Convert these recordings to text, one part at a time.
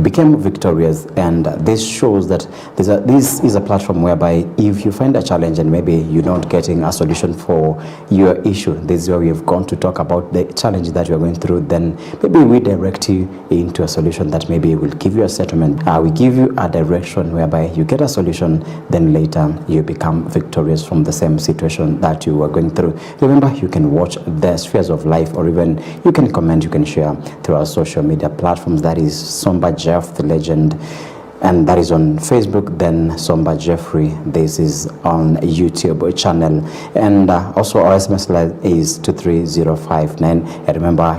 became victorious. And this shows that this is a platform whereby if you find a challenge and maybe you're not getting a solution for your issue, this is where we have gone to talk about the challenge that you're going through. Then maybe we direct you into a solution that maybe will give you a settlement. We give you a direction whereby you get a solution, then later you become victorious from the same situation that you were going through. Remember, you can watch the Spheres of Life, or even you can comment, you can share through our social media platforms. That is Somba Jeff, the legend, and that is on Facebook. Then Somba Jeffrey, this is on YouTube channel. And also our SMS line is 23059. And remember,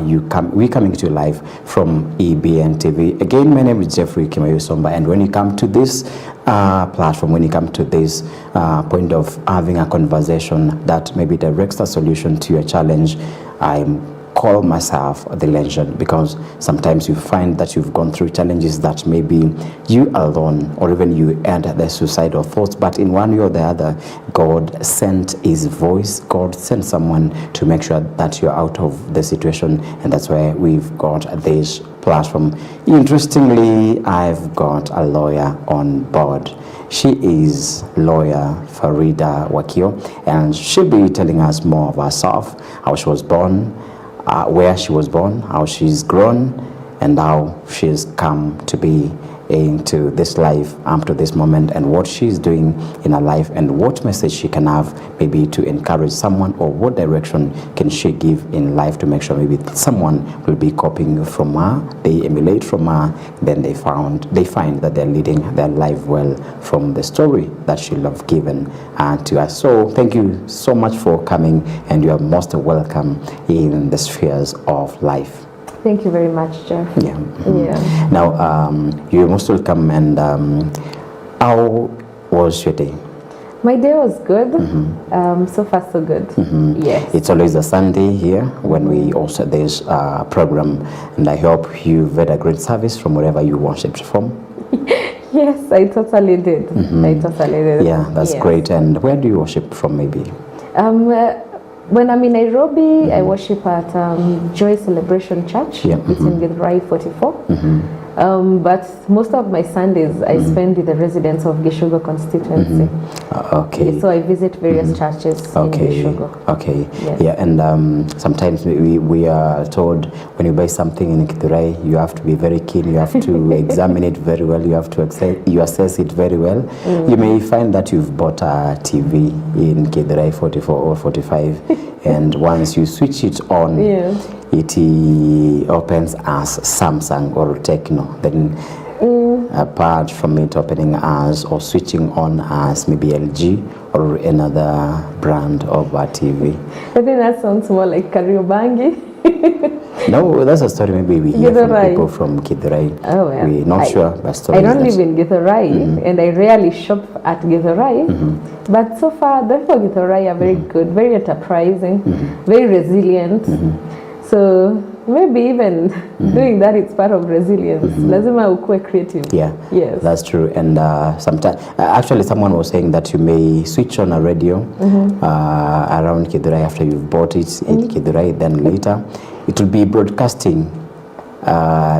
we're coming to you live from EBN TV. Again, my name is Jeffrey Kimayu Somba, and when you come to this platform, when you come to this point of having a conversation that maybe directs a solution to your challenge, I call myself the legend, because sometimes you find that you've gone through challenges that maybe you alone, or even you end the suicidal thoughts, but in one way or the other, God sent his voice, God sent someone to make sure that you're out of the situation, and that's why we've got this platform. Interestingly, I've got a lawyer on board. She is lawyer Farida Wako, and she'll be telling us more of herself, how she was born, where she was born, how she's grown, and how she's come to be into this life up to this moment, and what she's doing in her life, and what message she can have maybe to encourage someone, or what direction can she give in life to make sure maybe someone will be copying from her, they emulate from her, then they find that they're leading their life well from the story that she'll have given to us. So thank you so much for coming, and you are most welcome in the Spheres of Life. Thank you very much, Jeff. Yeah. Yeah. Now, you're most welcome. And how was your day? My day was good. So far, so good. Yes. It's always a Sunday here when we also this program, and I hope you've had a great service from wherever you worshipped from. Yes, I totally did. I totally did. Yeah, that's great. And where do you worship from, maybe? When I'm in Nairobi, I worship at Joy Celebration Church. It's in Githurai 44. But most of my Sundays I spend with the residents of Gishugo constituency. Okay. So I visit various churches in Gishugo. Okay. Yes. Yeah, and sometimes we are told when you buy something in Githurai, you have to be very keen. You have to examine it very well. You have to assess it very well. You may find that you've bought a TV in Githurai 44 or 45, and once you switch it on, it opens as Samsung or Techno. Then apart from it opening as or switching on as maybe LG or another brand of a TV. I think that sounds more like Kariobangi. No, that's a story maybe we hear from people from Githurai. Oh, yeah. We're not sure, but I don't live in Githurai, and I rarely shop at Githurai. But so far, the people of Githurai are very good, very enterprising, very resilient. So maybe even doing that, it's part of resilience. Lazima ukue creative. Yeah, yes, that's true. And sometimes, actually, someone was saying that you may switch on a radio around Githurai after you've bought it in Githurai. Then later, it will be broadcasting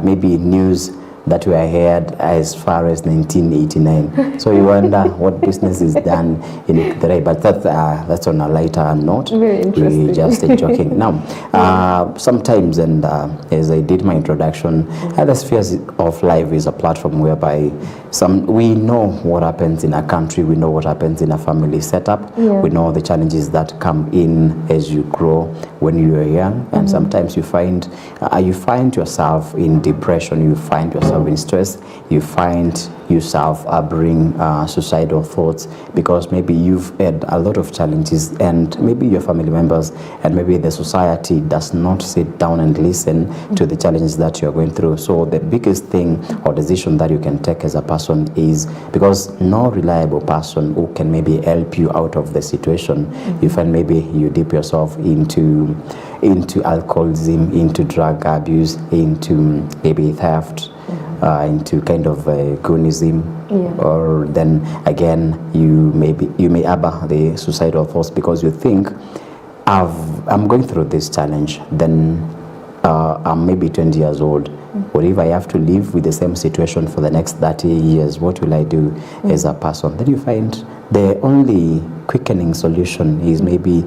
maybe news that were heard as far as 1989. So you wonder what business is done in Githurai. But that's on a lighter note. Very interesting. We're just joking. Now, sometimes, and as I did my introduction, the Spheres of Life is a platform whereby we know what happens in a country, we know what happens in a family setup, we know the challenges that come in as you grow when you are young, and sometimes you find yourself in depression, you find yourself in stress, you find yourself bring suicidal thoughts because maybe you've had a lot of challenges, and maybe your family members and maybe the society does not sit down and listen to the challenges that you're going through. So the biggest thing or decision that you can take as a person is, because no reliable person who can maybe help you out of the situation, you find maybe you dip yourself into alcoholism, into drug abuse, into maybe theft, into kind of goonism, or then again you may harbor the suicidal thoughts because you think, I'm going through this challenge, then I'm maybe 20 years old. What if I have to live with the same situation for the next 30 years? What will I do as a person? Then you find the only quickening solution is maybe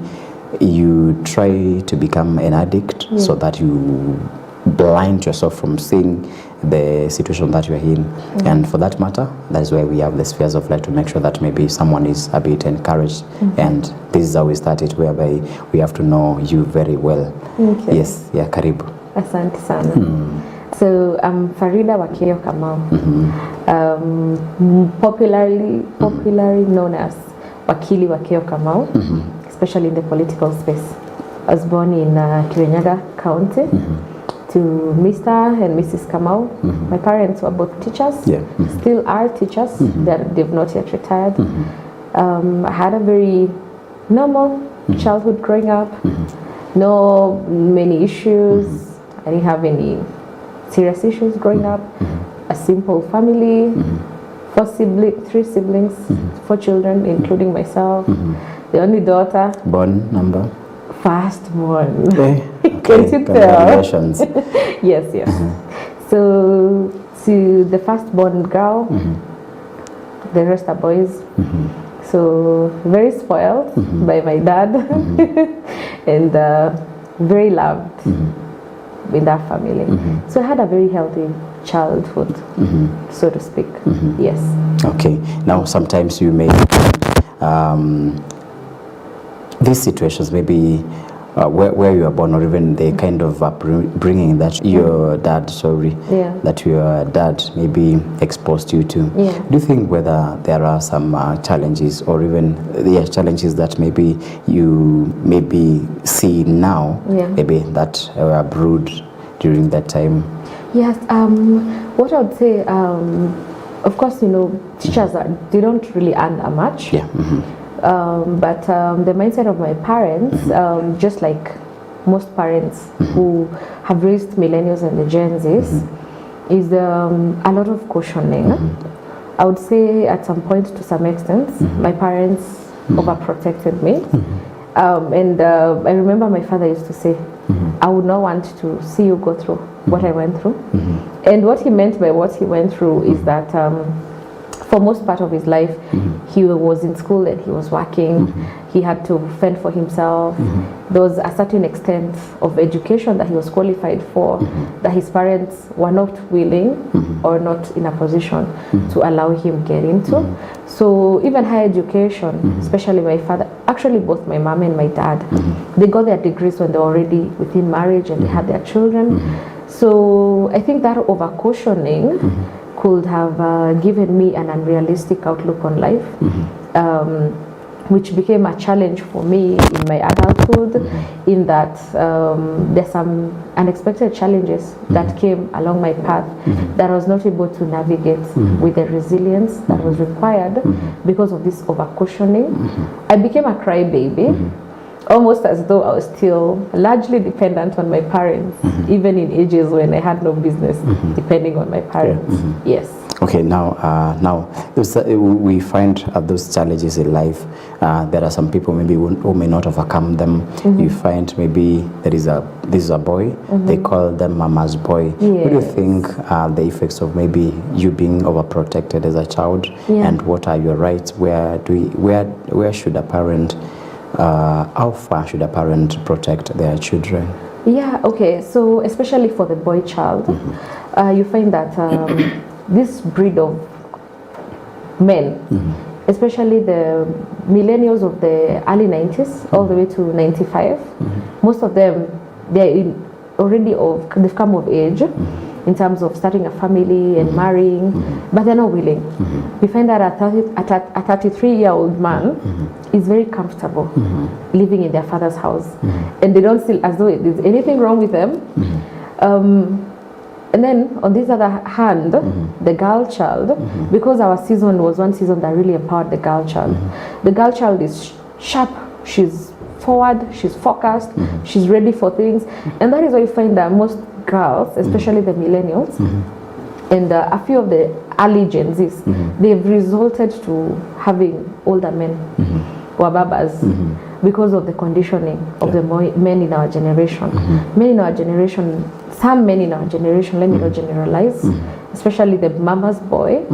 you try to become an addict so that you blind yourself from seeing the situation that you're in. And for that matter, that is why we have the spheres of life, to make sure that maybe someone is a bit encouraged. And this is how we started, whereby we have to know you very well. Okay. Yes, yeah, karibu. Asante sana. So I'm Farida Wako Kamau, popularly known as Wakili Wako Kamau, especially in the political space. I was born in Kirinyaga County to Mr. and Mrs. Kamau. My parents were both teachers, still are teachers. They've not yet retired. I had a very normal childhood growing up. No many issues. I didn't have any serious issues growing up. A simple family, 3 siblings, 4 children, including myself. The only daughter. Born number? Firstborn. Okay. Can you Congratulations. tell? Yes. So to the firstborn girl, the rest are boys. So very spoiled by my dad and very loved in that family. So I had a very healthy childhood, so to speak. Yes. Okay. Now sometimes you may these situations, maybe where you are born, or even the kind of upbringing that your dad, that your dad maybe exposed you to. Do you think whether there are some challenges, or even challenges that maybe you see now, maybe that were brewed during that time? Yes. What I would say, of course, teachers they don't really earn that much. But the mindset of my parents, just like most parents who have raised millennials and the Gen Zs, is a lot of cautioning. I would say at some point, to some extent, my parents overprotected me. And I remember my father used to say, I would not want to see you go through what I went through. And what he meant by what he went through is that for most part of his life, he was in school and he was working. He had to fend for himself. There was a certain extent of education that he was qualified for that his parents were not willing or not in a position to allow him get into. So even higher education, especially my father, actually both my mom and my dad, they got their degrees when they were already within marriage and they had their children. So I think that over cautioning could have given me an unrealistic outlook on life, which became a challenge for me in my adulthood, in that there's some unexpected challenges that came along my path that I was not able to navigate with the resilience that was required because of this over cautioning. I became a crybaby, almost as though I was still largely dependent on my parents, even in ages when I had no business depending on my parents. Yes. Okay, now we find those challenges in life. There are some people maybe who may not overcome them. You find maybe this is a boy. They call them mama's boy. What do you think the effects of maybe you being overprotected as a child, and what are your rights? Where should a parent? How far should a parent protect their children? Yeah, okay. So especially for the boy child, you find that this breed of men, especially the millennials of the early 90s all the way to 95, most of them, they've come of age in terms of starting a family and marrying, but they're not willing. We find that a 33-year-old man is very comfortable living in their father's house, and they don't feel as though there's anything wrong with them. And then on this other hand, the girl child, because our season was one season that really empowered the girl child. The girl child is sharp, she's forward, she's focused, she's ready for things, and that is why you find that most girls, especially the millennials, and a few of the early Gen Zs, they've resulted to having older men, wababas, because of the conditioning of the men in our generation. Men in our generation, some men in our generation, let me not generalize, especially the mama's boy,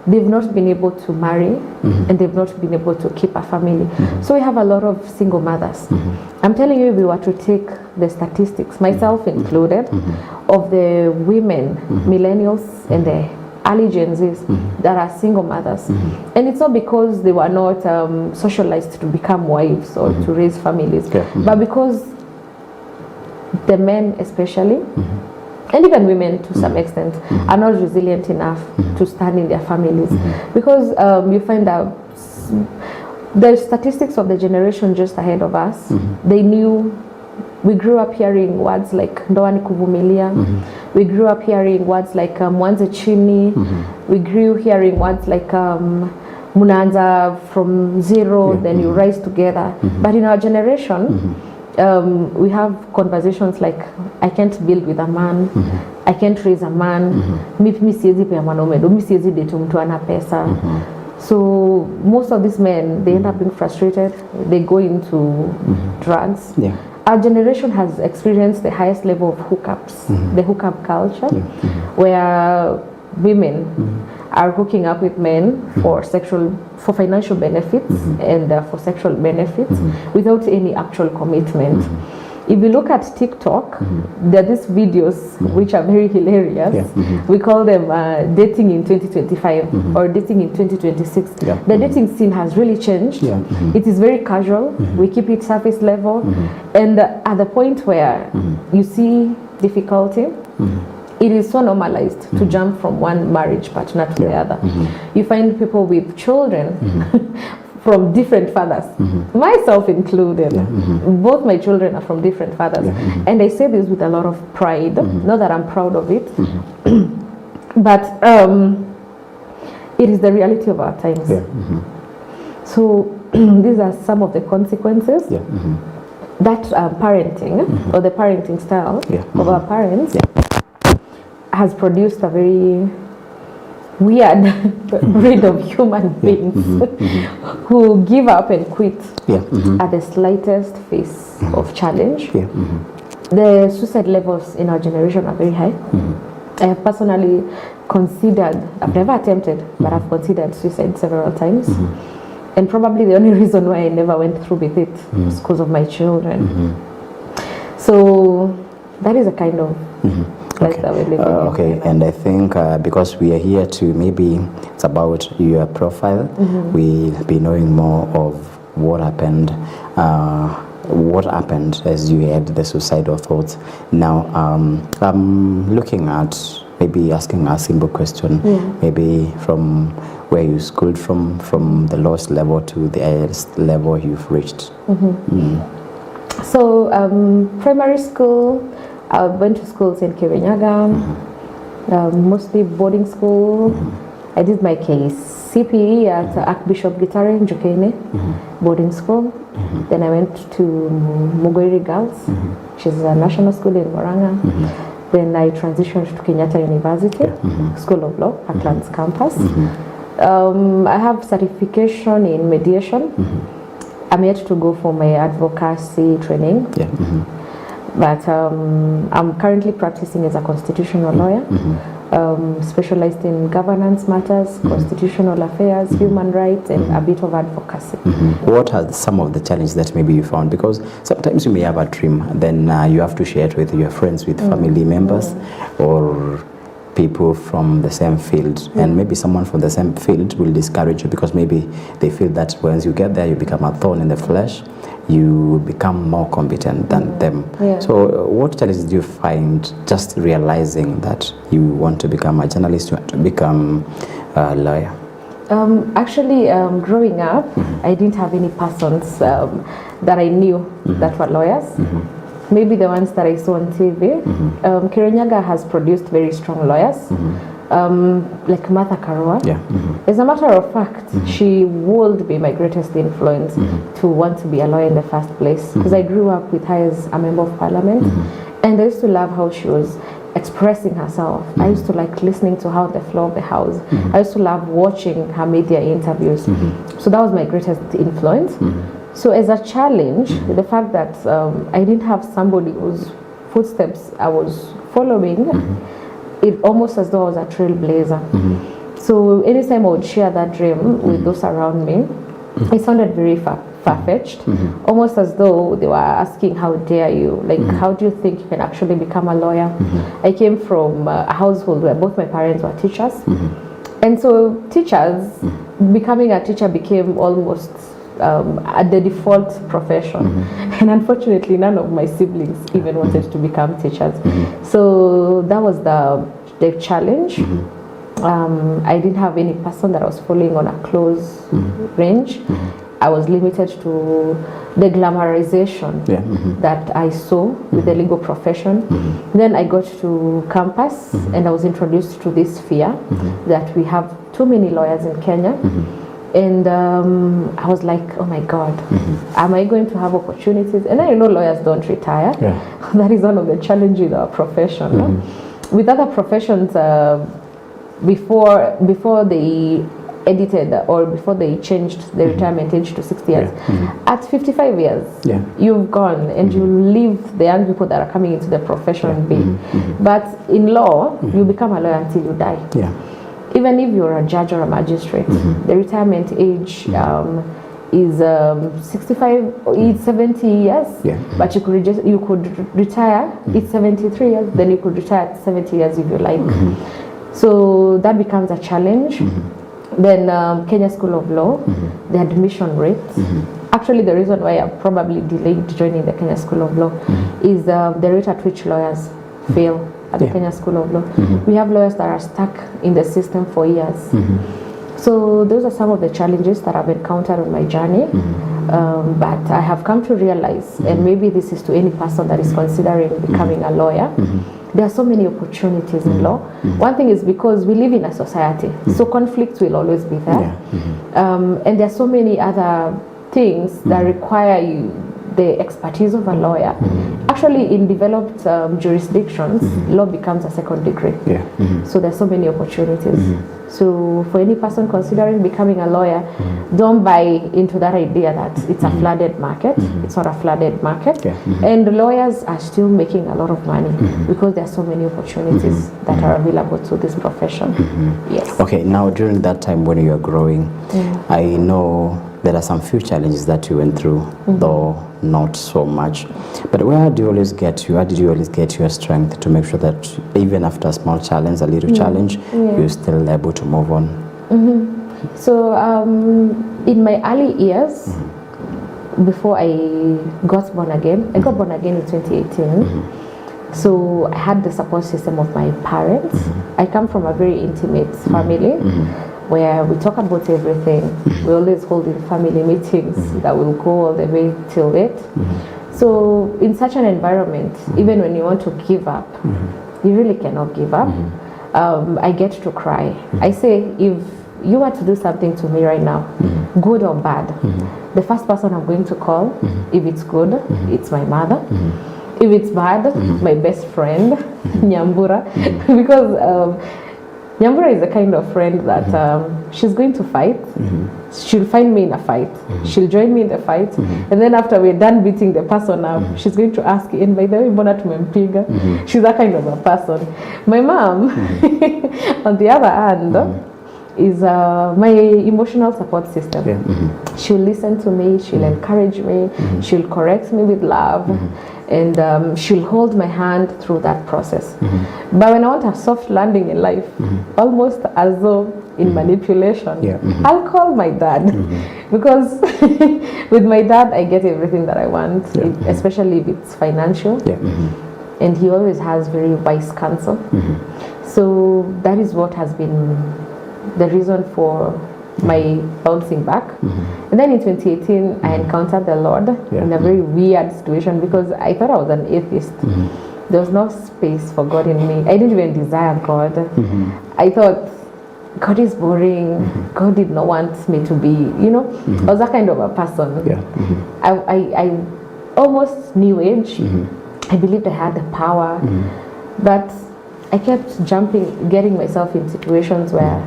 they've not been able to marry and they've not been able to keep a family. So we have a lot of single mothers. I'm telling you, if we were to take the statistics, myself included, of the women, millennials and the early Gen Zs that are single mothers. And it's not because they were not socialized to become wives or to raise families, but because the men especially, and even women to some extent, are not resilient enough to stand in their families. Because you find out the statistics of the generation just ahead of us, they knew, we grew up hearing words like ndoa ni kuvumilia, we grew up hearing words like mwanze chini, we grew hearing words like munaanza from zero, then you rise together. But in our generation, we have conversations like, I can't build with a man, I can't raise a man, mi siezi pea mwanaume, mi siezi date mtu ana pesa. So most of these men, they end up being frustrated, they go into drugs. Our generation has experienced the highest level of hookups, the hookup culture, where women are hooking up with men for financial benefits and for sexual benefits without any actual commitment. If you look at TikTok, there are these videos which are very hilarious. We call them dating in 2025 or dating in 2026. The dating scene has really changed. It is very casual. We keep it surface level. And at the point where you see difficulty, it is so normalized to jump from one marriage partner to the other. You find people with children from different fathers, myself included. Both my children are from different fathers. And I say this with a lot of pride, not that I'm proud of it, but it is the reality of our times. So these are some of the consequences that parenting or the parenting style of our parents has produced a very weird breed of human beings who give up and quit at the slightest phase of challenge. The suicide levels in our generation are very high. I have personally considered, I've never attempted, but I've considered suicide several times. And probably the only reason why I never went through with it was because of my children. So that is a kind of okay, and I think because we are here to, maybe it's about your profile, we'll be knowing more of what happened as you had the suicidal thoughts. Now, I'm looking at maybe asking a simple question, maybe from where you schooled from the lowest level to the highest level you've reached. So, primary school, I went to schools in Kirinyaga, mostly boarding school. I did my KCPE at Archbishop Gitare in Jukene, boarding school. Then I went to Mugwiri Girls, which is a national school in Moranga. Then I transitioned to Kenyatta University, School of Law, Parklands campus. I have certification in mediation. I'm yet to go for my advocacy training. But I'm currently practicing as a constitutional lawyer, specialized in governance matters, constitutional affairs, human rights, and a bit of advocacy. What are some of the challenges that maybe you found? Because sometimes you may have a dream, then you have to share it with your friends, with family members, or people from the same field, and maybe someone from the same field will discourage you because maybe they feel that once you get there, you become a thorn in the flesh, you become more competent than them. So what challenges do you find just realizing that you want to become a journalist, you want to become a lawyer? Actually, growing up, I didn't have any persons that I knew that were lawyers. Maybe the ones that I saw on TV. Kirinyaga has produced very strong lawyers, like Martha Karua. As a matter of fact, she would be my greatest influence to want to be a lawyer in the first place, because I grew up with her as a member of parliament, and I used to love how she was expressing herself. I used to like listening to her on the floor of the house. I used to love watching her media interviews. So that was my greatest influence. So as a challenge, the fact that I didn't have somebody whose footsteps I was following, it almost as though I was a trailblazer. So anytime I would share that dream with those around me, it sounded very far-fetched, almost as though they were asking, how dare you? Like, how do you think you can actually become a lawyer? I came from a household where both my parents were teachers. And so teachers, becoming a teacher became almost the default profession. And unfortunately, none of my siblings even wanted to become teachers. So that was the challenge. I didn't have any person that I was following on a close range. I was limited to the glamorization that I saw with the legal profession. Then I got to campus and I was introduced to this fear that we have too many lawyers in Kenya. And I was like, oh my God, am I going to have opportunities? And I know lawyers don't retire. That is one of the challenges in our profession. With other professions, before they edited or before they changed the retirement age to 60 years, at 55 years, you've gone and you leave the young people that are coming into the profession be. But in law, you become a lawyer until you die. Even if you're a judge or a magistrate, the retirement age is 65, it's 70 years, but you could retire, it's 73 years, then you could retire at 70 years if you like. So that becomes a challenge. Then Kenya School of Law, the admission rates. Actually, the reason why I probably delayed joining the Kenya School of Law is the rate at which lawyers fail at the Kenya School of Law. We have lawyers that are stuck in the system for years. So those are some of the challenges that I've encountered on my journey. But I have come to realize, and maybe this is to any person that is considering becoming a lawyer, there are so many opportunities in law. One thing is because we live in a society, so conflicts will always be there. And there are so many other things that require the expertise of a lawyer. Actually, in developed jurisdictions, law becomes a second degree. So there's so many opportunities. So for any person considering becoming a lawyer, don't buy into that idea that it's a flooded market. It's not a flooded market. And lawyers are still making a lot of money because there are so many opportunities that are available to this profession. Yes. Okay, now during that time when you were growing, I know there are some few challenges that you went through, though not so much. But where did you always get your strength to make sure that even after a small challenge, a little challenge, you're still able to move on? So in my early years, before I got born again, I got born again in 2018. So I had the support system of my parents. I come from a very intimate family where we talk about everything. We always hold in family meetings that will go all the way till late. So in such an environment, even when you want to give up, you really cannot give up. I get to cry. I say, if you were to do something to me right now, good or bad, the first person I'm going to call, if it's good, it's my mother. If it's bad, my best friend, Nyambura, because Nyambura is the kind of friend that she's going to fight. She'll find me in a fight. She'll join me in the fight. And then after we're done beating the person up, she's going to ask, and by the way, mbona tumempiga? She's that kind of a person. My mom, on the other hand, is my emotional support system. She'll listen to me, she'll encourage me, she'll correct me with love, and she'll hold my hand through that process. But when I want a soft landing in life, almost as though in manipulation, I'll call my dad. Because with my dad, I get everything that I want, especially if it's financial. And he always has very wise counsel. So that is what has been the reason for my bouncing back. And then in 2018, I encountered the Lord in a very weird situation because I thought I was an atheist. There was no space for God in me. I didn't even desire God. I thought, God is boring. God did not want me to be, I was that kind of a person. I almost New Age. I believed I had the power. But I kept getting myself in situations where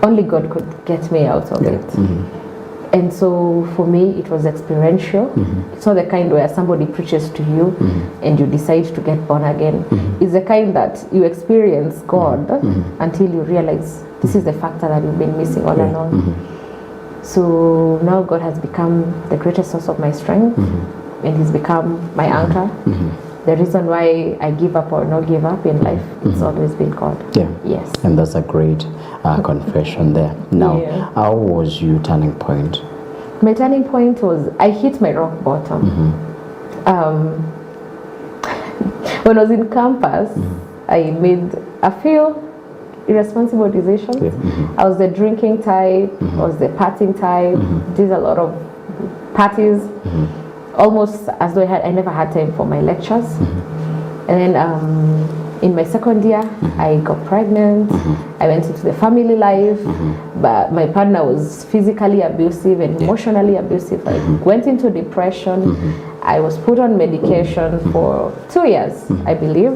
only God could get me out of it. And so for me, it was experiential. It's not the kind where somebody preaches to you and you decide to get born again. It's the kind that you experience God until you realize this is the factor that you've been missing all along. So now God has become the greatest source of my strength, and He's become my anchor. The reason why I give up or not give up in life, it's always been God. Yeah. Yes. And that's a great confession there. Now, how was your turning point? My turning point was I hit my rock bottom. When I was in campus, I made a few irresponsible decisions. I was the drinking type, I was the partying type, did a lot of parties, almost as though I never had time for my lectures. And then in my second year, I got pregnant. I went into the family life, but my partner was physically abusive and emotionally abusive. I went into depression. I was put on medication for 2 years, I believe,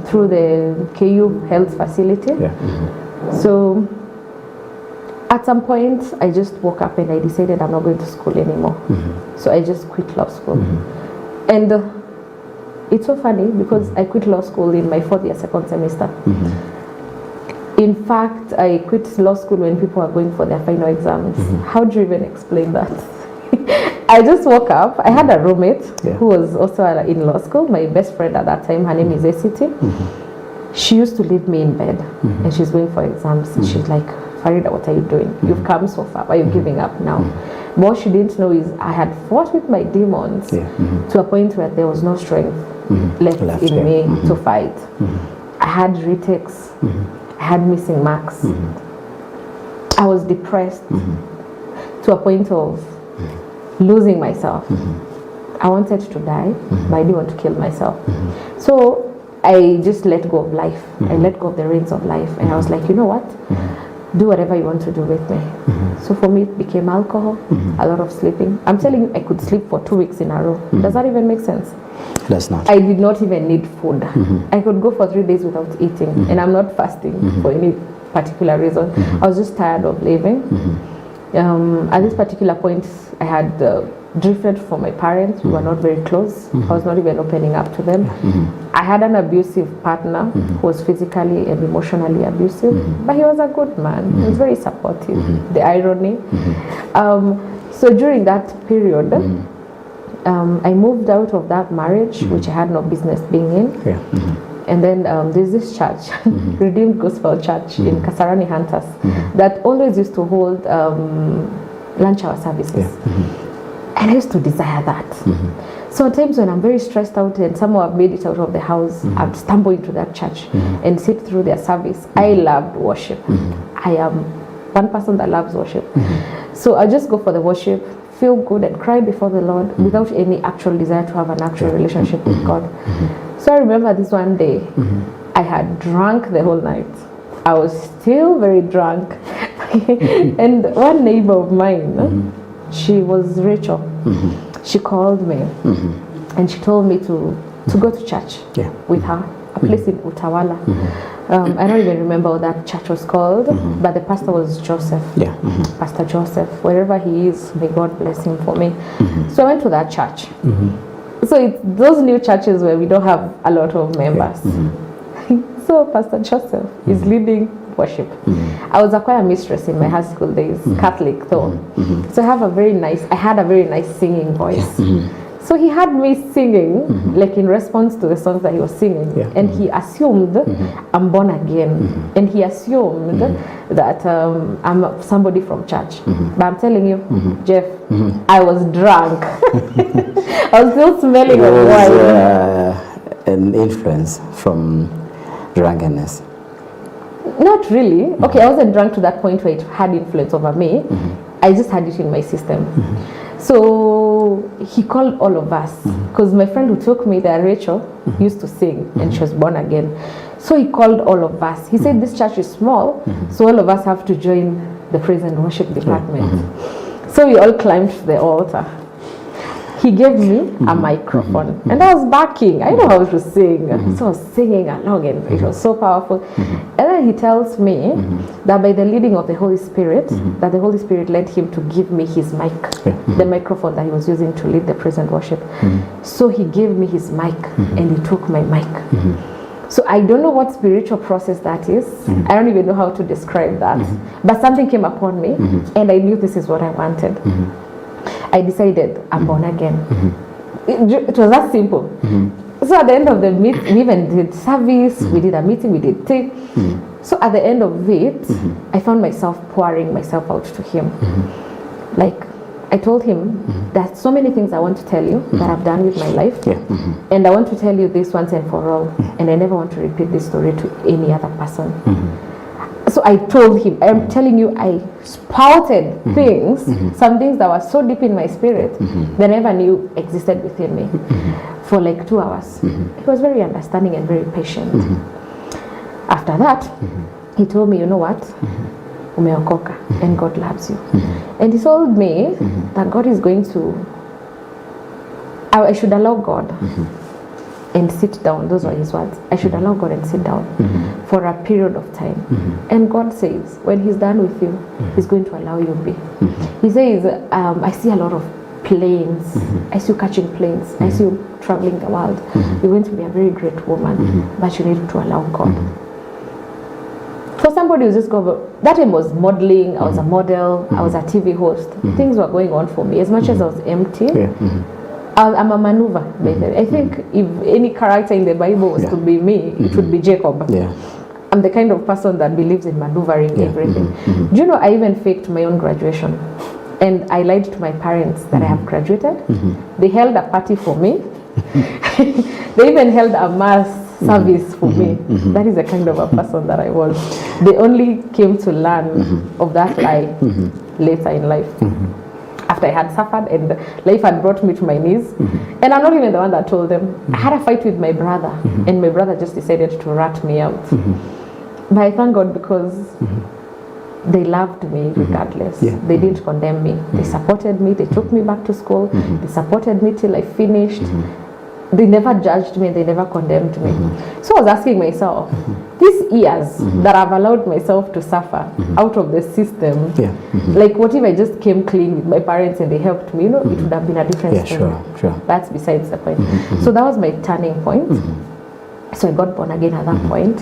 through the KU health facility. So at some point, I just woke up and I decided I'm not going to school anymore. So I just quit law school. And it's so funny because I quit law school in my 4th year, 2nd semester. In fact, I quit law school when people are going for their final exams. How do you even explain that? I just woke up. I had a roommate who was also in law school, my best friend at that time. Her name is Esiti. She used to leave me in bed and she's going for exams. She's like, Farida, what are you doing? You've come so far. Why are you giving up now? But what she didn't know is I had fought with my demons to a point where there was no strength left in me to fight. I had retakes. I had missing marks. I was depressed to a point of losing myself. I wanted to die, but I didn't want to kill myself. So I just let go of life. I let go of the reins of life. And I was like, you know what? Do whatever you want to do with me. So for me, it became alcohol, a lot of sleeping. I'm telling you, I could sleep for 2 weeks in a row. Does that even make sense? That's not. I did not even need food. I could go for 3 days without eating, and I'm not fasting for any particular reason. I was just tired of living. At this particular point, I had drifted from my parents. We were not very close. I was not even opening up to them. I had an abusive partner who was physically and emotionally abusive, but he was a good man. He was very supportive. The irony. So during that period, I moved out of that marriage, which I had no business being in. And then there's this church, Redeemed Gospel Church in Kasarani Hunters, that always used to hold lunch hour services. And I used to desire that. So at times when I'm very stressed out and somehow I've made it out of the house, I'd stumble into that church and sit through their service. I loved worship. I am one person that loves worship. So I just go for the worship, feel good and cry before the Lord without any actual desire to have an actual relationship with God. So I remember this one day, I had drunk the whole night. I was still very drunk. And one neighbor of mine, she was Rachel. She called me and she told me to go to church with her, a place in Utawala. I don't even remember what that church was called, but the pastor was Joseph. Pastor Joseph, wherever he is, may God bless him for me. So I went to that church. So it's those new churches where we don't have a lot of members. So Pastor Joseph is leading worship. I was a choir mistress in my high school days, Catholic though. So I had a very nice singing voice. So he had me singing, like in response to the songs that he was singing, and he assumed I'm born again, and he assumed that I'm somebody from church. But I'm telling you, Jeff, I was drunk. I was still smelling of wine. An influence from drunkenness. Not really. Okay, I wasn't drunk to that point where it had influence over me. I just had it in my system. So he called all of us because my friend who took me there, Rachel, used to sing and she was born again. So he called all of us. He said this church is small, so all of us have to join the praise and worship department. So we all climbed to the altar. he gave me a microphone, and I was backing. I know how to sing, so I was singing along, and it was so powerful. And then he tells me that by the leading of the Holy Spirit, that the Holy Spirit led him to give me his mic, the microphone that he was using to lead the praise and worship. So he gave me his mic, and he took my mic. So I don't know what spiritual process that is. I don't even know how to describe that. But something came upon me, and I knew this is what I wanted. I decided I'm born again. It was that simple. So at the end of the meet, we even did service, we did a meeting, we did thing. So at the end of it, I found myself pouring myself out to him. Like, I told him that so many things I want to tell you that I've done with my life, and I want to tell you this once and for all, and I never want to repeat this story to any other person. So I told him, I'm telling you, I spouted things, some things that were so deep in my spirit that I never knew existed within me for like 2 hours. He was very understanding and very patient. After that, he told me, you know what? Umeokoka, and God loves you. And he told me that God is going to, I should allow God and sit down. Those were his words. I should allow God and sit down for a period of time. And God says, when he's done with you, he's going to allow you be. He says, I see a lot of planes. I see you catching planes. I see you traveling the world. You're going to be a very great woman, but you need to allow God. For somebody who's just that time was modeling, I was a model, I was a TV host. Things were going on for me. As much as I was empty, I'm a maneuver. I think if any character in the Bible was to be me, it would be Jacob. I'm the kind of person that believes in maneuvering everything. Do you know, I even faked my own graduation. And I lied to my parents that I have graduated. They held a party for me. They even held a mass service for me. That is the kind of a person that I was. They only came to learn of that lie later in life. After I had suffered and life had brought me to my knees. And I'm not even the one that told them. I had a fight with my brother, and my brother just decided to rat me out. But I thank God because they loved me regardless. They didn't condemn me. They supported me. They took me back to school. They supported me till I finished. They never judged me, they never condemned me. So I was asking myself, these years that I've allowed myself to suffer out of the system, like what if I just came clean with my parents and they helped me, you know, it would have been a different story. Sure. That's besides the point. So that was my turning point. So I got born again at that point.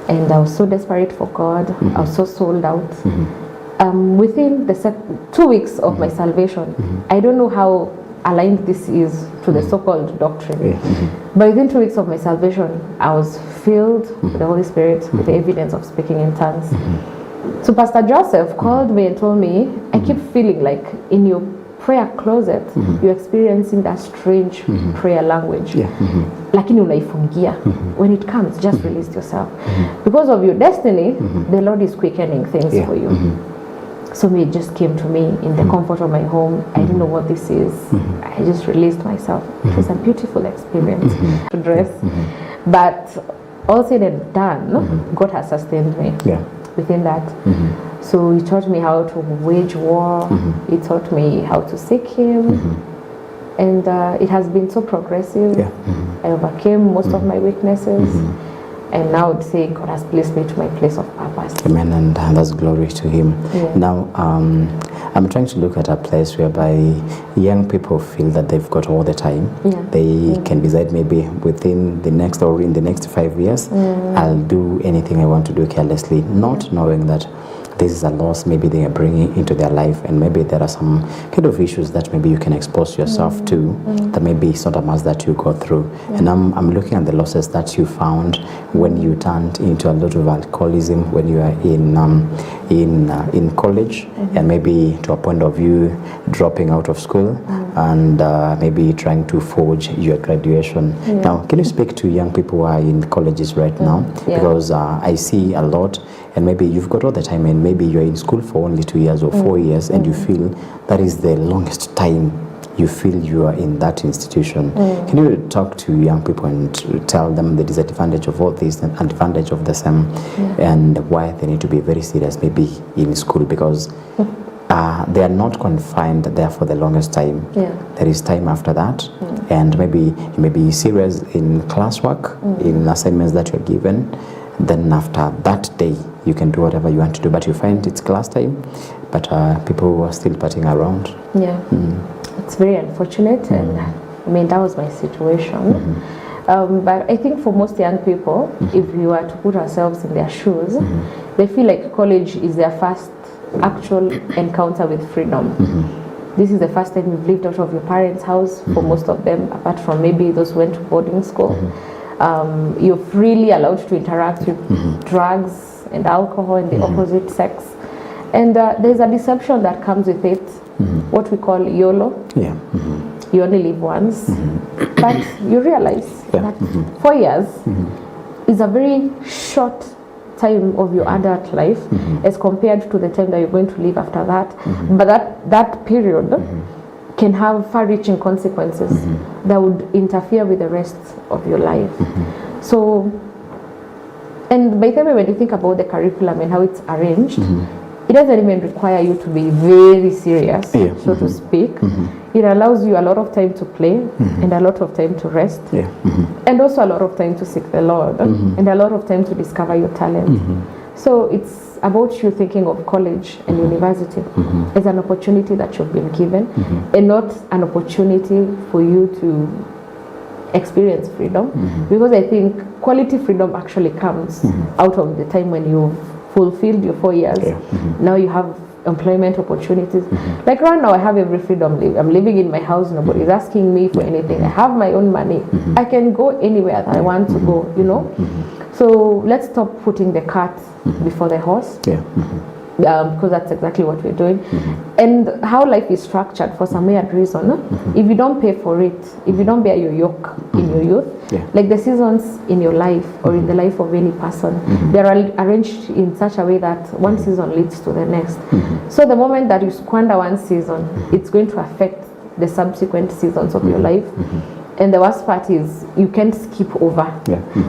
And I was so desperate for God. I was so sold out. Within the 2 weeks of my salvation, I don't know how aligned this is to the so-called doctrine. But within 2 weeks of my salvation, I was filled with the Holy Spirit, with the evidence of speaking in tongues. So Pastor Joseph called me and told me, I keep feeling like in your prayer closet, you're experiencing that strange prayer language. Lakini unaifungia. When it comes, just release yourself. Because of your destiny, the Lord is quickening things for you. So it just came to me in the comfort of my home. I didn't know what this is. I just released myself. It was a beautiful experience to dress. But all said and done, God has sustained me within that. So he taught me how to wage war. He taught me how to seek him. And it has been so progressive. I overcame most of my weaknesses. And now I would say God has placed me to my place of purpose. Amen, and that's glory to him. Now, I'm trying to look at a place whereby young people feel that they've got all the time. They can decide maybe within the next or in the next 5 years, I'll do anything I want to do carelessly, not knowing that this is a loss maybe they are bringing into their life, and maybe there are some kind of issues that maybe you can expose yourself to that maybe it's not a must that you go through. And I'm looking at the losses that you found when you turned into a lot of alcoholism when you are in college, and maybe to a point of you dropping out of school and maybe trying to forge your graduation. Now, can you speak to young people who are in colleges right now? Because I see a lot, and maybe you've got all the time, and maybe you're in school for only 2 years or 4 years, and you feel that is the longest time you feel you are in that institution. Can you talk to young people and tell them the disadvantage of all this and advantage of the same, and why they need to be very serious maybe in school? Because they are not confined there for the longest time. Yeah. There is time after that, and maybe you may be serious in classwork, in assignments that you're given. Then after that day, you can do whatever you want to do, but you find it's class time, but people are still partying around. Yeah, it's very unfortunate, and I mean, that was my situation. But I think for most young people, if you were to put ourselves in their shoes, they feel like college is their first actual encounter with freedom. This is the first time you've lived out of your parents' house for most of them, apart from maybe those who went to boarding school. You're freely allowed to interact with drugs and alcohol and the opposite sex. And there's a deception that comes with it, what we call YOLO. Yeah. You only live once. But you realize that 4 years is a very short time of your adult life as compared to the time that you're going to live after that. But that period can have far-reaching consequences that would interfere with the rest of your life. So, and by the way, when you think about the curriculum and how it's arranged, it doesn't even require you to be very serious, so to speak. It allows you a lot of time to play and a lot of time to rest, and also a lot of time to seek the Lord, and a lot of time to discover your talent. So it's about you thinking of college and university as an opportunity that you've been given, and not an opportunity for you to experience freedom, because I think quality freedom actually comes out of the time when you've fulfilled your 4 years. Now you have employment opportunities. Like right now, I have every freedom. I'm living in my house. Nobody's asking me for anything. I have my own money. I can go anywhere that I want to go, you know. So let's stop putting the cart before the horse. Because that's exactly what we're doing. And how life is structured for some weird reason, if you don't pay for it, if you don't bear your yoke in your youth, like the seasons in your life or in the life of any person, they're arranged in such a way that one season leads to the next. So the moment that you squander one season, it's going to affect the subsequent seasons of your life. And the worst part is you can't skip over.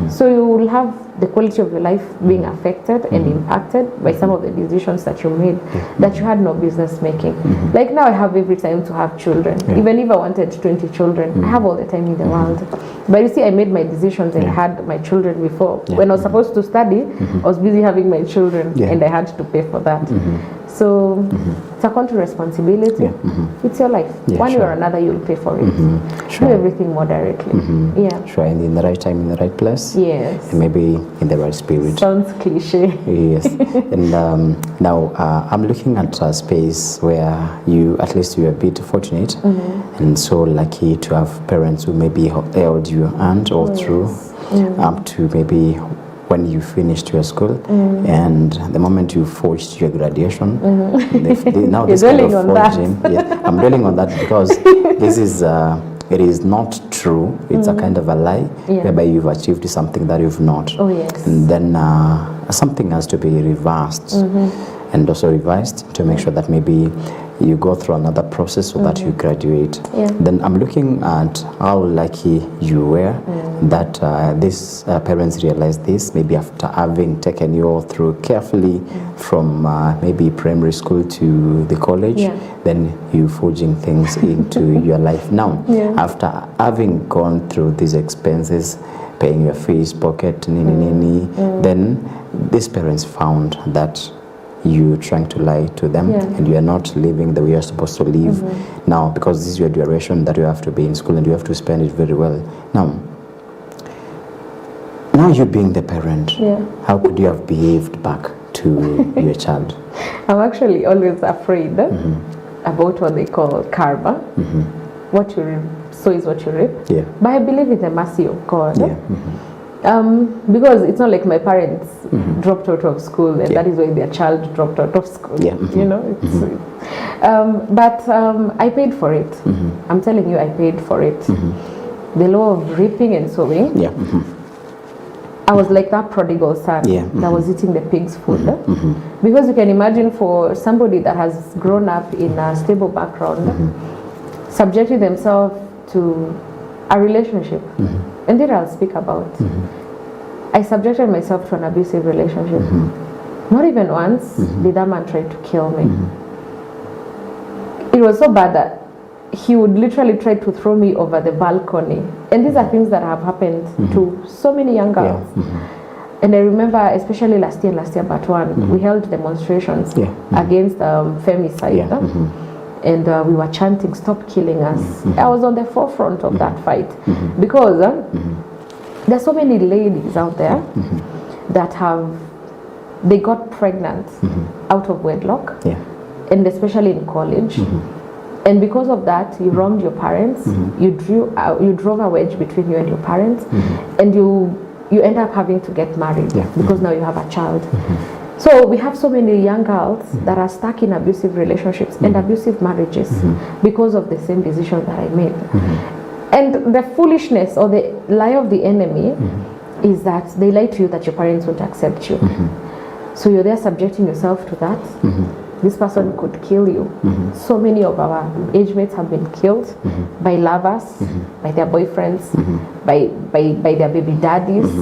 So you will have the quality of your life being affected and impacted by some of the decisions that you made that you had no business making. Like now I have every time to have children. Even if I wanted 20 children, I have all the time in the world. But you see, I made my decisions and had my children before. When I was supposed to study, I was busy having my children and I had to pay for that. So it's a call to responsibility. It's your life. One way or another, you'll pay for it. Do everything moderately. Sure, and in the right time, in the right place. Yes. And maybe in the right spirit. Sounds cliche. Yes. And now I'm looking at a space where at least you're a bit fortunate and so lucky to have parents who maybe held you hand all through up to maybe when you finished your school and the moment you forged your graduation. Now this kind of forging, I'm dwelling on that because this is it is not true. It's a kind of a lie whereby you've achieved something that you've not. And then something has to be reversed and also revised to make sure that maybe you go through another process so that you graduate. Then I'm looking at how lucky you were that these parents realized this, maybe after having taken you all through carefully from maybe primary school to the college, then you forging things into your life now. After having gone through these expenses, paying your fees, pocket, then these parents found that you trying to lie to them and you are not living the way you're supposed to live now, because this is your duration that you have to be in school and you have to spend it very well. Now you being the parent, how could you have behaved back to your child? I'm actually always afraid about what they call karma. What you sow is what you reap. But I believe in the mercy of God. Because it's not like my parents dropped out of school and that is why their child dropped out of school. You know, but I paid for it. I'm telling you, I paid for it. The law of reaping and sowing. I was like that prodigal son that was eating the pig's food. Because you can imagine, for somebody that has grown up in a stable background, subjecting themselves to a relationship, and then I'll speak about. I subjected myself to an abusive relationship. Not even once did that man try to kill me. it was so bad that he would literally try to throw me over the balcony. And these are things that have happened to so many young girls. And I remember, especially last year part one, we held demonstrations against femicide. And we were chanting, "Stop killing us." I was on the forefront of that fight because there's so many ladies out there that they got pregnant out of wedlock, and especially in college. And because of that, you wronged your parents. You drove a wedge between you and your parents, and you end up having to get married because now you have a child. So we have so many young girls that are stuck in abusive relationships and abusive marriages because of the same decision that I made. And the foolishness or the lie of the enemy is that they lie to you that your parents won't accept you. So you're there subjecting yourself to that. This person could kill you. So many of our age mates have been killed by lovers, by their boyfriends, by their baby daddies.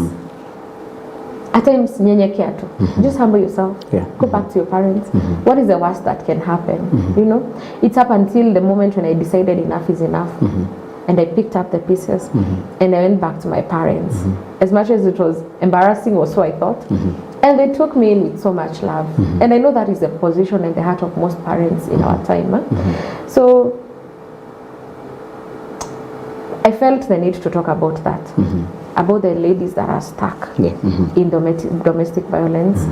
At times, nyenyekea tu. Just humble yourself. Go back to your parents. What is the worst that can happen? You know, it's up until the moment when I decided enough is enough. And I picked up the pieces and I went back to my parents. As much as it was embarrassing, or so I thought. And they took me in with so much love. And I know that is the position and the heart of most parents in our time. So I felt the need to talk about that. About the ladies that are stuck in domestic violence,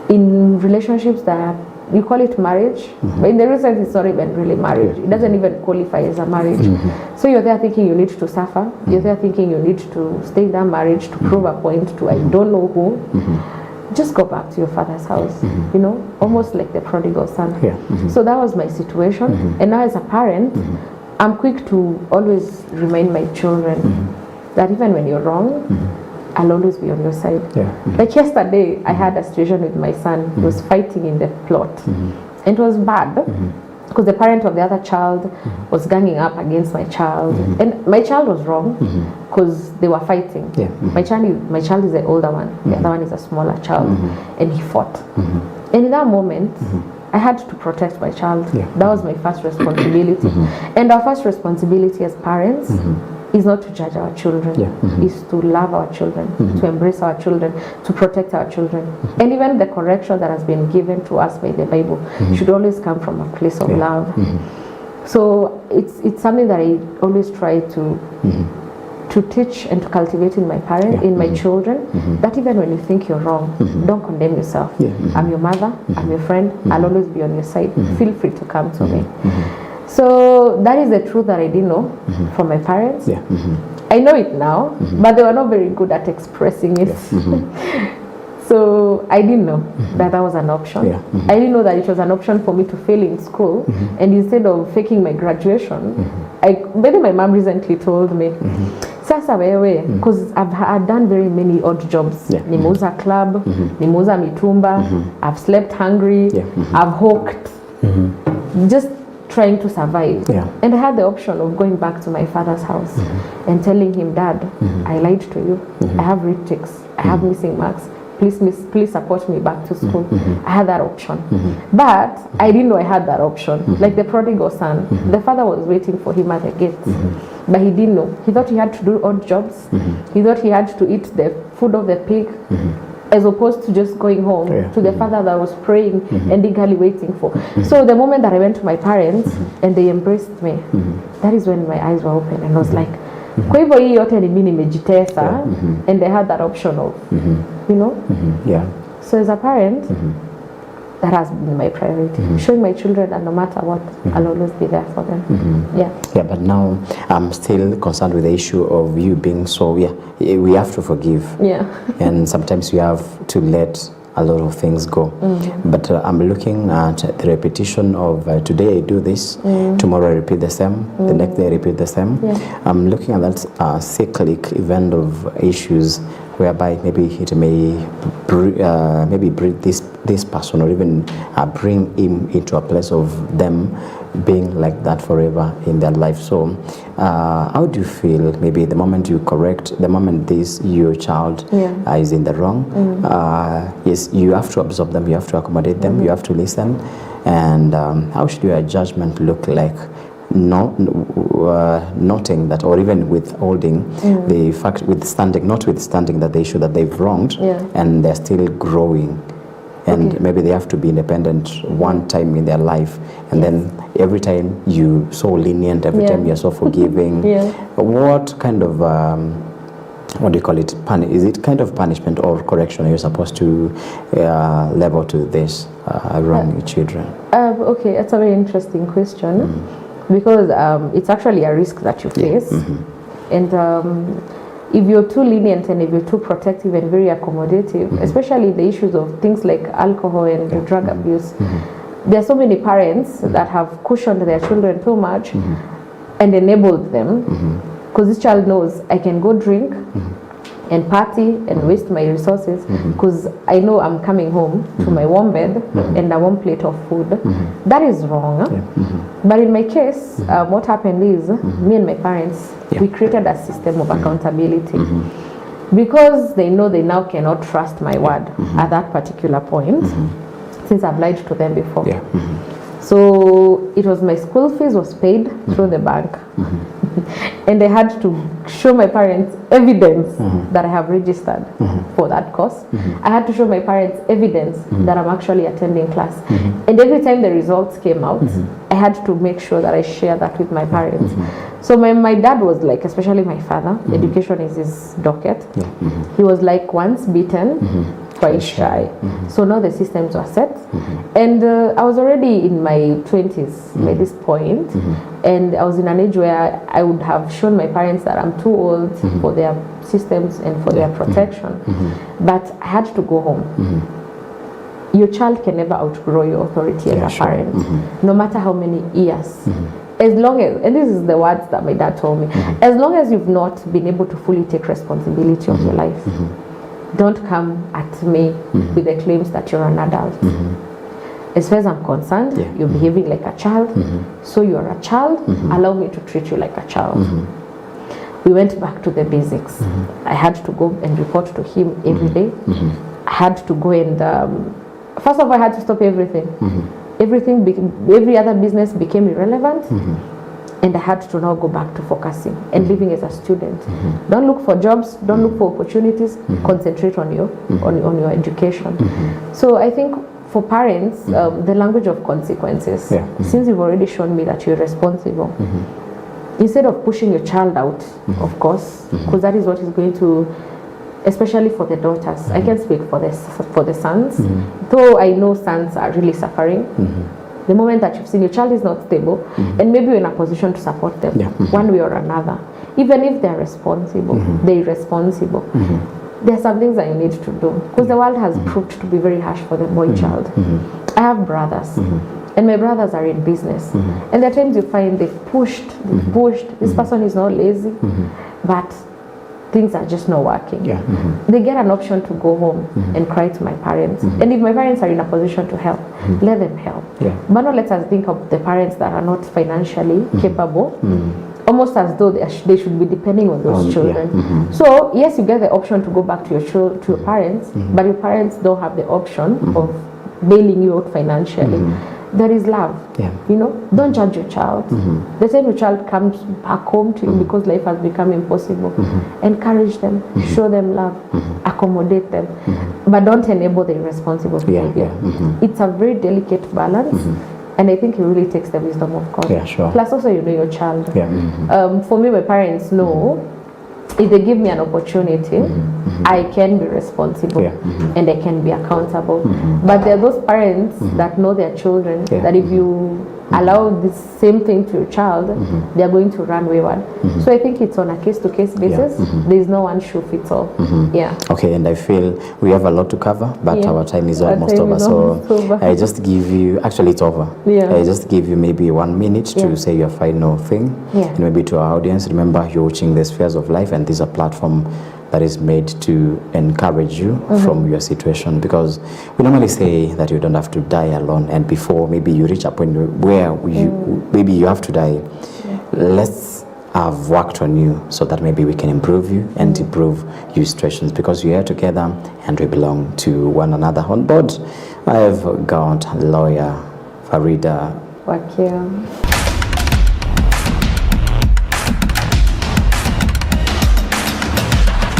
in relationships that you call it marriage, but in the real sense it's not even really marriage. It doesn't even qualify as a marriage. So you're there thinking you need to suffer. You're there thinking you need to stay in that marriage to prove a point to I don't know who. Just go back to your father's house, you know, almost like the prodigal son. So that was my situation. And now as a parent, I'm quick to always remind my children that even when you're wrong, I'll always be on your side. Like yesterday, I had a situation with my son. He was fighting in the plot. And it was bad because the parent of the other child was ganging up against my child. And my child was wrong because they were fighting. My child is the older one. The other one is a smaller child. And he fought. And in that moment, I had to protect my child. That was my first responsibility. And our first responsibility as parents is not to judge our children, is to love our children, to embrace our children, to protect our children. And even the correction that has been given to us by the Bible should always come from a place of love. So it's something that I always try to teach and to cultivate in my parents, in my children, that even when you think you're wrong, don't condemn yourself. I'm your mother, I'm your friend, I'll always be on your side. Feel free to come to me. So that is the truth that I didn't know from my parents. I know it now, but they were not very good at expressing it. So I didn't know that that was an option. I didn't know that it was an option for me to fail in school. And instead of faking my graduation, maybe my mom recently told me, Sasa wewe, because I've done very many odd jobs. Nimeuza club, nimeuza mitumba, I've slept hungry, I've hawked. Just trying to survive. And I had the option of going back to my father's house and telling him, Dad, I lied to you. I have retakes. I have missing marks. Please support me back to school. I had that option. But I didn't know I had that option. Like the prodigal son, the father was waiting for him at the gate. But he didn't know. He thought he had to do odd jobs. He thought he had to eat the food of the pig. As opposed to just going home to the father that was praying and eagerly waiting for. So the moment that I went to my parents and they embraced me, that is when my eyes were open and I was like, kwa hivyo hii yote ni mimi nimejitesa, and they had that option of, you know? So as a parent, that has been my priority. Showing my children that no matter what, I'll always be there for them. Yeah, but now I'm still concerned with the issue of you being so, we have to forgive. And sometimes we have to let a lot of things go. But I'm looking at the repetition of today I do this, tomorrow I repeat the same, the next day I repeat the same. I'm looking at that cyclic event of issues whereby maybe it may breed this this person, or even bring him into a place of them being like that forever in their life. So how do you feel maybe the moment you correct, the moment your child is in the wrong, yes, you have to absorb them, you have to accommodate them, you have to listen, and how should your judgment look like? Noting that, or even withholding the fact, notwithstanding that the issue that they've wronged, and they're still growing, and maybe they have to be independent one time in their life, and then every time you so lenient, every time you're so forgiving. What kind of what do you call it? Is it kind of punishment or correction are you supposed to level to this wrong children? Okay, that's a very interesting question. Because it's actually a risk that you face, and if you're too lenient and if you're too protective and very accommodative, especially the issues of things like alcohol and drug abuse, there are so many parents that have cushioned their children too much and enabled them, because this child knows I can go drink and party and waste my resources because I know I'm coming home to my warm bed and a warm plate of food. That is wrong. But in my case, what happened is me and my parents, we created a system of accountability, because they know they now cannot trust my word at that particular point, since I've lied to them before. So it was my school fees was paid through the bank. And I had to show my parents evidence that I have registered for that course. I had to show my parents evidence that I'm actually attending class. And every time the results came out, I had to make sure that I share that with my parents. So my dad was like, especially my father, education is his docket. He was like, once beaten, twice shy. So now the systems were set. And I was already in my 20s by this point, and I was in an age where I would have shown my parents that I'm too old for their systems and for their protection. But I had to go home. Your child can never outgrow your authority as a parent, no matter how many years. As long as, and this is the words that my dad told me, as long as you've not been able to fully take responsibility of your life, don't come at me with the claims that you're an adult. As far as I'm concerned, you're behaving like a child, so you're a child, allow me to treat you like a child. We went back to the basics. I had to go and report to him every day. I had to go and, first of all, I had to stop everything. Every other business became irrelevant. And I had to now go back to focusing and living as a student. Don't look for jobs, don't look for opportunities, concentrate on your education. So I think for parents, the language of consequences, since you've already shown me that you're responsible, instead of pushing your child out, of course, because that is what is going to, especially for the daughters, I can speak for the sons, though I know sons are really suffering. The moment that you've seen your child is not stable, and maybe you're in a position to support them one way or another, even if they're responsible, they're irresponsible. There are some things that you need to do, because the world has proved to be very harsh for the boy child. I have brothers, and my brothers are in business, and there are times you find they've pushed. This person is not lazy, but things are just not working. They get an option to go home and cry to my parents. And if my parents are in a position to help, let them help. But not let us think of the parents that are not financially capable, almost as though they should be depending on those children. So yes, you get the option to go back to your parents, but your parents don't have the option of bailing you out financially. There is love. You know, don't judge your child. The time your child comes back home to you because life has become impossible, encourage them, show them love, accommodate them, but don't enable the irresponsible behavior. It's a very delicate balance, and I think it really takes the wisdom of God. Plus also, you know your child. For me, my parents know if they give me an opportunity, I can be responsible and I can be accountable. But there are those parents that know their children, that if you allow the same thing to your child, they are going to run wayward. So I think it's on a case-to-case basis. There is no one shoe fits all. Okay, and I feel we have a lot to cover, but our time is almost over. So I just give you, actually it's over. I just give you maybe 1 minute to say your final thing, and maybe to our audience, remember you're watching the Spheres of Life, and this is a platform that is made to encourage you from your situation, because we normally say that you don't have to die alone, and before maybe you reach a point where maybe you have to die, let's have worked on you so that maybe we can improve you and improve your situations, because we are together and we belong to one another. On board, I have got lawyer Farida Wako.